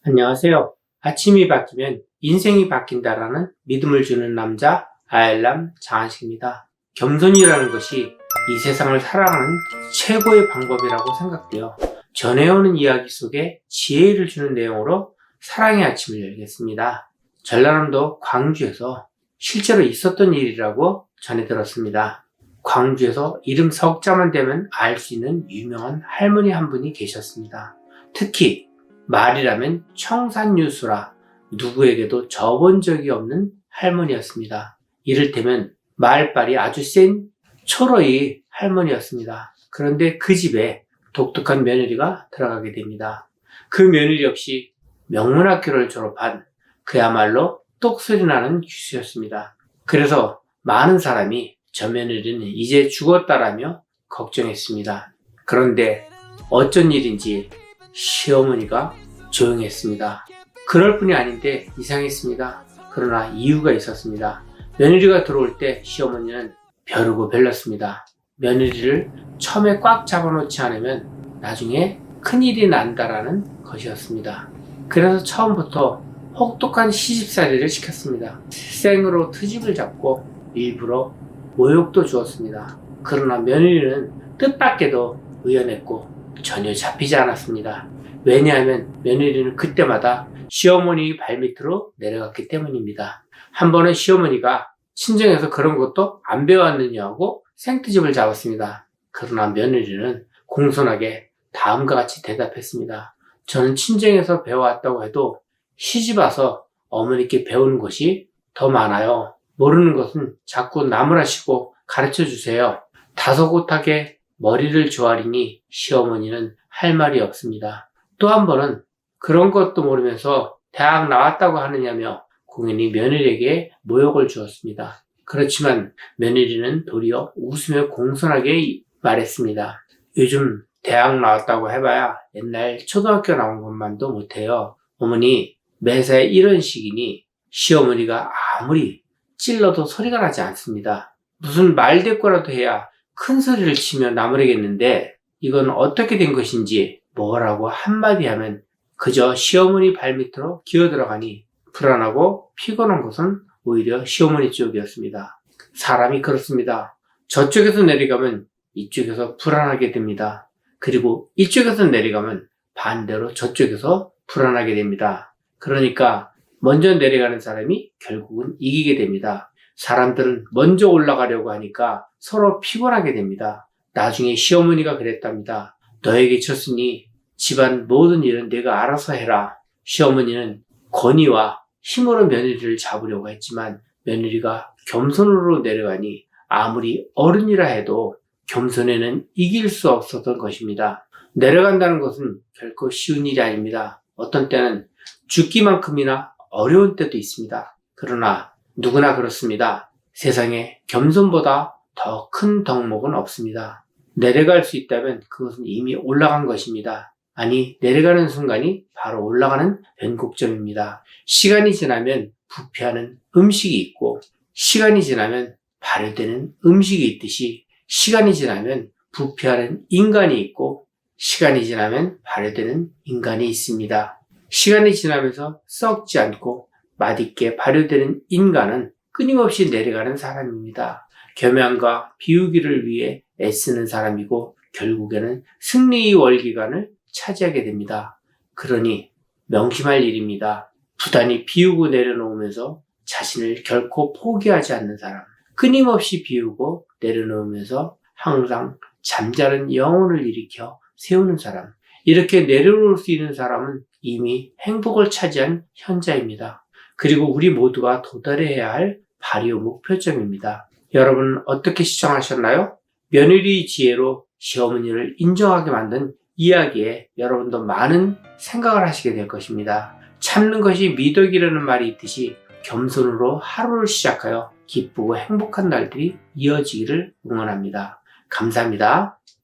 안녕하세요. 아침이 바뀌면 인생이 바뀐다라는 믿음을 주는 남자 아일람 장한식입니다. 겸손이라는 것이 이 세상을 살아가는 최고의 방법이라고 생각되어 전해오는 이야기 속에 지혜를 주는 내용으로 사랑의 아침을 열겠습니다. 전라남도 광주에서 실제로 있었던 일이라고 전해 들었습니다. 광주에서 이름 석자만 되면 알 수 있는 유명한 할머니 한 분이 계셨습니다. 특히 말이라면 청산유수라 누구에게도 져본 적이 없는 할머니였습니다. 이를테면 말빨이 아주 센 초로이 할머니였습니다. 그런데 그 집에 독특한 며느리가 들어가게 됩니다. 그 며느리 역시 명문학교를 졸업한 그야말로 똑소리 나는 교수였습니다. 그래서 많은 사람이 저 며느리는 이제 죽었다라며 걱정했습니다. 그런데 어쩐 일인지 시어머니가 조용했습니다. 그럴 뿐이 아닌데 이상했습니다. 그러나 이유가 있었습니다. 며느리가 들어올 때 시어머니는 벼르고 별렀습니다. 며느리를 처음에 꽉 잡아놓지 않으면 나중에 큰일이 난다라는 것이었습니다. 그래서 처음부터 혹독한 시집살이를 시켰습니다. 생으로 트집을 잡고 일부러 모욕도 주었습니다. 그러나 며느리는 뜻밖에도 의연했고 전혀 잡히지 않았습니다. 왜냐하면 며느리는 그때마다 시어머니 발밑으로 내려갔기 때문입니다. 한 번은 시어머니가 친정에서 그런 것도 안 배워왔느냐고 생트집을 잡았습니다. 그러나 며느리는 공손하게 다음과 같이 대답했습니다. 저는 친정에서 배워왔다고 해도 시집와서 어머니께 배우는 것이 더 많아요. 모르는 것은 자꾸 나무라시고 가르쳐주세요. 다소곳하게 머리를 조아리니 시어머니는 할 말이 없습니다. 또 한 번은 그런 것도 모르면서 대학 나왔다고 하느냐며 공연히 며느리에게 모욕을 주었습니다. 그렇지만 며느리는 도리어 웃으며 공손하게 말했습니다. 요즘 대학 나왔다고 해봐야 옛날 초등학교 나온 것만도 못해요. 어머니 매사에 이런 식이니 시어머니가 아무리 찔러도 소리가 나지 않습니다. 무슨 말대꾸라도 해야 큰 소리를 치며 나무래겠는데 이건 어떻게 된 것인지 뭐라고 한마디 하면 그저 시어머니 발밑으로 기어들어가니 불안하고 피곤한 것은 오히려 시어머니 쪽이었습니다. 사람이 그렇습니다. 저쪽에서 내려가면 이쪽에서 불안하게 됩니다. 그리고 이쪽에서 내려가면 반대로 저쪽에서 불안하게 됩니다. 그러니까 먼저 내려가는 사람이 결국은 이기게 됩니다. 사람들은 먼저 올라가려고 하니까 서로 피곤하게 됩니다. 나중에 시어머니가 그랬답니다. 너에게 졌으니 집안 모든 일은 내가 알아서 해라. 시어머니는 권위와 힘으로 며느리를 잡으려고 했지만 며느리가 겸손으로 내려가니 아무리 어른이라 해도 겸손에는 이길 수 없었던 것입니다. 내려간다는 것은 결코 쉬운 일이 아닙니다. 어떤 때는 죽기만큼이나 어려운 때도 있습니다. 그러나 누구나 그렇습니다. 세상에 겸손보다 더 큰 덕목은 없습니다. 내려갈 수 있다면 그것은 이미 올라간 것입니다. 아니, 내려가는 순간이 바로 올라가는 변곡점입니다. 시간이 지나면 부패하는 음식이 있고 시간이 지나면 발효되는 음식이 있듯이 시간이 지나면 부패하는 인간이 있고 시간이 지나면 발효되는 인간이 있습니다. 시간이 지나면서 썩지 않고 맛있게 발효되는 인간은 끊임없이 내려가는 사람입니다. 겸양과 비우기를 위해 애쓰는 사람이고 결국에는 승리의 월기관을 차지하게 됩니다. 그러니 명심할 일입니다. 부단히 비우고 내려놓으면서 자신을 결코 포기하지 않는 사람, 끊임없이 비우고 내려놓으면서 항상 잠자는 영혼을 일으켜 세우는 사람, 이렇게 내려놓을 수 있는 사람은 이미 행복을 차지한 현자입니다. 그리고 우리 모두가 도달해야 할 발효 목표점입니다. 여러분은 어떻게 시청하셨나요? 며느리의 지혜로 시어머니를 인정하게 만든 이야기에 여러분도 많은 생각을 하시게 될 것입니다. 참는 것이 미덕이라는 말이 있듯이 겸손으로 하루를 시작하여 기쁘고 행복한 날들이 이어지기를 응원합니다. 감사합니다.